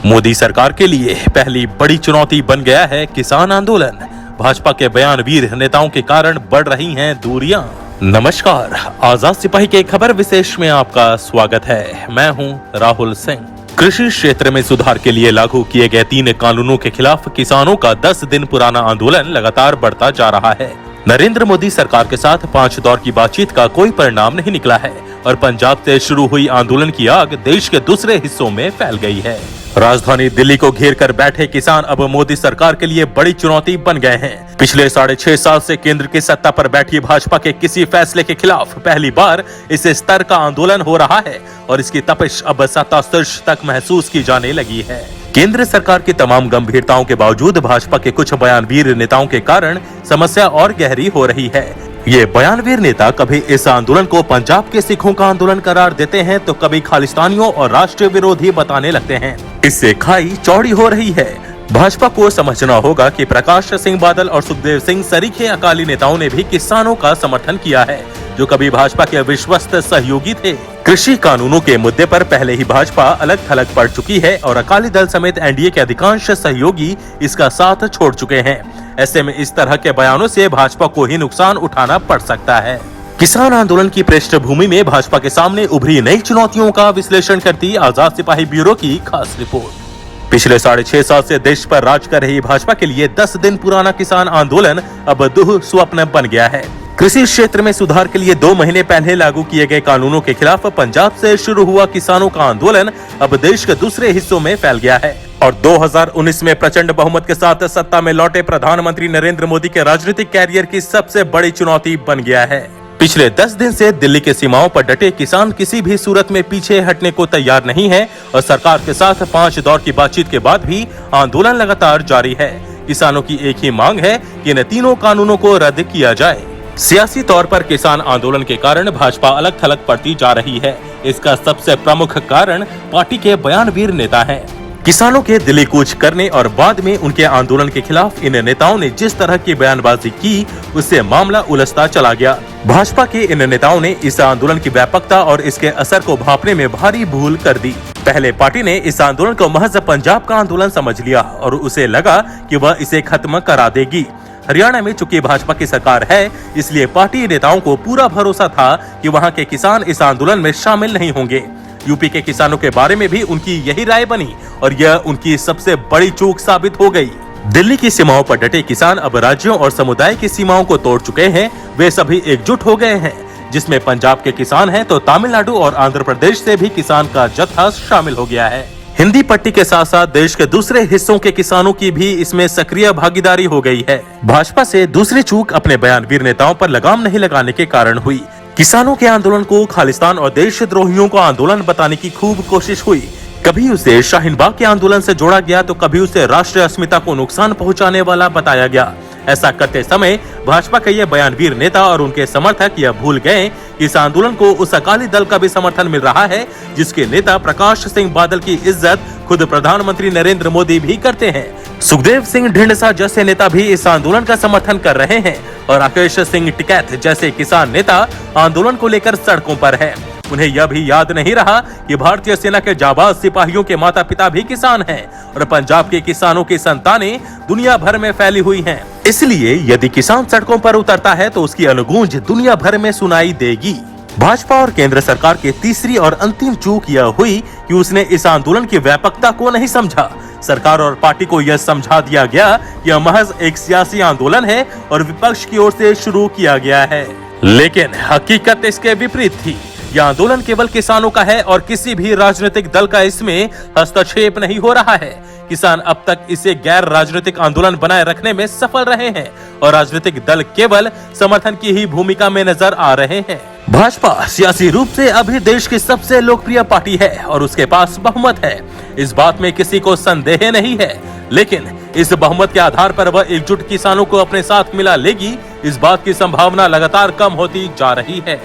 मोदी सरकार के लिए पहली बड़ी चुनौती बन गया है किसान आंदोलन। भाजपा के बयानवीर नेताओं के कारण बढ़ रही हैं दूरियां। नमस्कार, आजाद सिपाही के खबर विशेष में आपका स्वागत है। मैं हूं राहुल सिंह। कृषि क्षेत्र में सुधार के लिए लागू किए गए 3 कानूनों के खिलाफ किसानों का 10 दिन पुराना आंदोलन लगातार बढ़ता जा रहा है। नरेंद्र मोदी सरकार के साथ 5 दौर की बातचीत का कोई परिणाम नहीं निकला है और पंजाब से शुरू हुई आंदोलन की आग देश के दूसरे हिस्सों में फैल गई है। राजधानी दिल्ली को घेर कर बैठे किसान अब मोदी सरकार के लिए बड़ी चुनौती बन गए हैं। पिछले 6.5 साल से केंद्र की सत्ता पर बैठी भाजपा के किसी फैसले के खिलाफ पहली बार इस स्तर का आंदोलन हो रहा है और इसकी तपिश अब सत्ता शीर्ष तक महसूस की जाने लगी है। केंद्र सरकार की तमाम गंभीरताओं के बावजूद भाजपा के कुछ बयानवीर नेताओं के कारण समस्या और गहरी हो रही है। ये बयानवीर नेता कभी इस आंदोलन को पंजाब के सिखों का आंदोलन करार देते हैं तो कभी खालिस्तानियों और राष्ट्रीय विरोधी बताने लगते हैं। इससे खाई चौड़ी हो रही है। भाजपा को समझना होगा कि प्रकाश सिंह बादल और सुखदेव सिंह सरीखे अकाली नेताओं ने भी किसानों का समर्थन किया है, जो कभी भाजपा के विश्वस्त सहयोगी थे। कृषि कानूनों के मुद्दे पर पहले ही भाजपा अलग थलग पड़ चुकी है और अकाली दल समेत एनडीए के अधिकांश सहयोगी इसका साथ छोड़ चुके हैं। ऐसे में इस तरह के बयानों से भाजपा को ही नुकसान उठाना पड़ सकता है। किसान आंदोलन की पृष्ठभूमि में भाजपा के सामने उभरी नई चुनौतियों का विश्लेषण करती आजाद सिपाही ब्यूरो की खास रिपोर्ट। पिछले 6.5 साल से देश पर राज कर रही भाजपा के लिए 10 दिन पुराना किसान आंदोलन अब दुःस्वप्न बन गया है। कृषि क्षेत्र में सुधार के लिए 2 महीने पहले लागू किए गए कानूनों के खिलाफ पंजाब से शुरू हुआ किसानों का आंदोलन अब देश के दूसरे हिस्सों में फैल गया है और 2019 में प्रचंड बहुमत के साथ सत्ता में लौटे प्रधानमंत्री नरेंद्र मोदी के राजनीतिक कैरियर की सबसे बड़ी चुनौती बन गया है। पिछले 10 दिन से दिल्ली के सीमाओं पर डटे किसान किसी भी सूरत में पीछे हटने को तैयार नहीं है और सरकार के साथ 5 दौर की बातचीत के बाद भी आंदोलन लगातार जारी है। किसानों की एक ही मांग है कि इन तीनों कानूनों को रद्द किया जाए। सियासी तौर पर किसान आंदोलन के कारण भाजपा अलग थलग पड़ती जा रही है। इसका सबसे प्रमुख कारण पार्टी के बयानवीर नेता हैं। किसानों के दिल्ली कूच करने और बाद में उनके आंदोलन के खिलाफ इन नेताओं ने जिस तरह की बयानबाजी की, उससे मामला उलझता चला गया। भाजपा के इन नेताओं ने इस आंदोलन की व्यापकता और इसके असर को भांपने में भारी भूल कर दी। पहले पार्टी ने इस आंदोलन को महज पंजाब का आंदोलन समझ लिया और उसे लगा कि वह इसे खत्म करा देगी। हरियाणा में चूंकि भाजपा की सरकार है, इसलिए पार्टी नेताओं को पूरा भरोसा था कि वहां के किसान इस आंदोलन में शामिल नहीं होंगे। यूपी के किसानों के बारे में भी उनकी यही राय बनी और यह उनकी सबसे बड़ी चूक साबित हो गई। दिल्ली की सीमाओं पर डटे किसान अब राज्यों और समुदाय की सीमाओं को तोड़ चुके हैं। वे सभी एकजुट हो गए हैं, जिसमें पंजाब के किसान हैं तो तमिलनाडु और आंध्र प्रदेश से भी किसान का जत्था शामिल हो गया है। हिंदी पट्टी के साथ साथ देश के दूसरे हिस्सों के किसानों की भी इसमें सक्रिय भागीदारी हो गई है। भाजपा से दूसरी चूक अपने बयानवीर नेताओं पर लगाम नहीं लगाने के कारण हुई। किसानों के आंदोलन को खालिस्तान और देशद्रोहियों का आंदोलन बताने की खूब कोशिश हुई। कभी उसे शाहीन बाग के आंदोलन से जोड़ा गया तो कभी उसे राष्ट्रीय अस्मिता को नुकसान पहुंचाने वाला बताया गया। ऐसा करते समय भाजपा के ये बयानवीर नेता और उनके समर्थक यह भूल गए कि इस आंदोलन को उस अकाली दल का भी समर्थन मिल रहा है जिसके नेता प्रकाश सिंह बादल की इज्जत खुद प्रधानमंत्री नरेंद्र मोदी भी करते हैं। सुखदेव सिंह ढींढसा जैसे नेता भी इस आंदोलन का समर्थन कर रहे हैं और राकेश सिंह टिकैत जैसे किसान नेता आंदोलन को लेकर सड़कों पर हैं। उन्हें यह भी याद नहीं रहा कि भारतीय सेना के जाबाज सिपाहियों के माता पिता भी किसान हैं और पंजाब के किसानों की संतानें दुनिया भर में फैली हुई हैं। इसलिए यदि किसान सड़कों पर उतरता है तो उसकी अनुगूंज दुनिया भर में सुनाई देगी। भाजपा और केंद्र सरकार की तीसरी और अंतिम चूक यह हुई कि उसने इस आंदोलन की व्यापकता को नहीं समझा। सरकार और पार्टी को यह समझा दिया गया कि यह महज एक सियासी आंदोलन है और विपक्ष की ओर से शुरू किया गया है, लेकिन हकीकत इसके विपरीत थी। यह आंदोलन केवल किसानों का है और किसी भी राजनीतिक दल का इसमें हस्तक्षेप नहीं हो रहा है। किसान अब तक इसे गैर राजनीतिक आंदोलन बनाए रखने में सफल रहे हैं और राजनीतिक दल केवल समर्थन की ही भूमिका में नजर आ रहे हैं। भाजपा सियासी रूप से अभी देश की सबसे लोकप्रिय पार्टी है और उसके पास बहुमत है। इस बात में किसी को संदेह नहीं है, लेकिन इस बहुमत के आधार पर वह एकजुट किसानों को अपने साथ मिला लेगी, इस बात की संभावना लगातार कम होती जा रही है।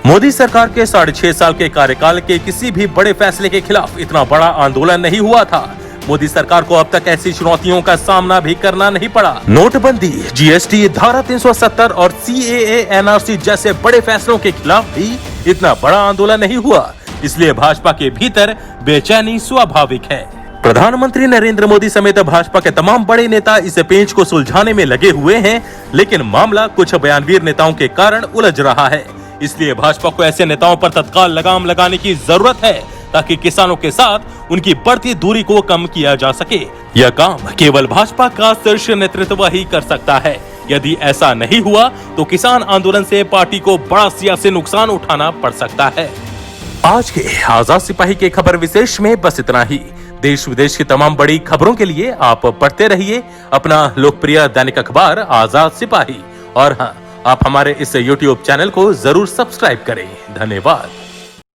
मोदी सरकार के 6.5 साल के कार्यकाल के किसी भी बड़े फैसले के खिलाफ इतना बड़ा आंदोलन नहीं हुआ था। मोदी सरकार को अब तक ऐसी चुनौतियों का सामना भी करना नहीं पड़ा। नोटबंदी, जीएसटी, धारा 370 और सीएए, एनआरसी जैसे बड़े फैसलों के खिलाफ भी इतना बड़ा आंदोलन नहीं हुआ। इसलिए भाजपा के भीतर बेचैनी स्वाभाविक है। प्रधानमंत्री नरेंद्र मोदी समेत भाजपा के तमाम बड़े नेता इस पेंच को सुलझाने में लगे हुए हैं, लेकिन मामला कुछ बयानवीर नेताओं के कारण उलझ रहा है। इसलिए भाजपा को ऐसे नेताओं पर तत्काल लगाम लगाने की जरूरत है ताकि किसानों के साथ उनकी बढ़ती दूरी को कम किया जा सके। यह काम केवल भाजपा का शीर्ष नेतृत्व ही कर सकता है। यदि ऐसा नहीं हुआ तो किसान आंदोलन से पार्टी को बड़ा सियासी नुकसान उठाना पड़ सकता है। आज के आजाद सिपाही के खबर विशेष में बस इतना ही। देश विदेश की तमाम बड़ी खबरों के लिए आप पढ़ते रहिए अपना लोकप्रिय दैनिक अखबार आजाद सिपाही। और हाँ, आप हमारे इस YouTube चैनल को जरूर सब्सक्राइब करें। धन्यवाद।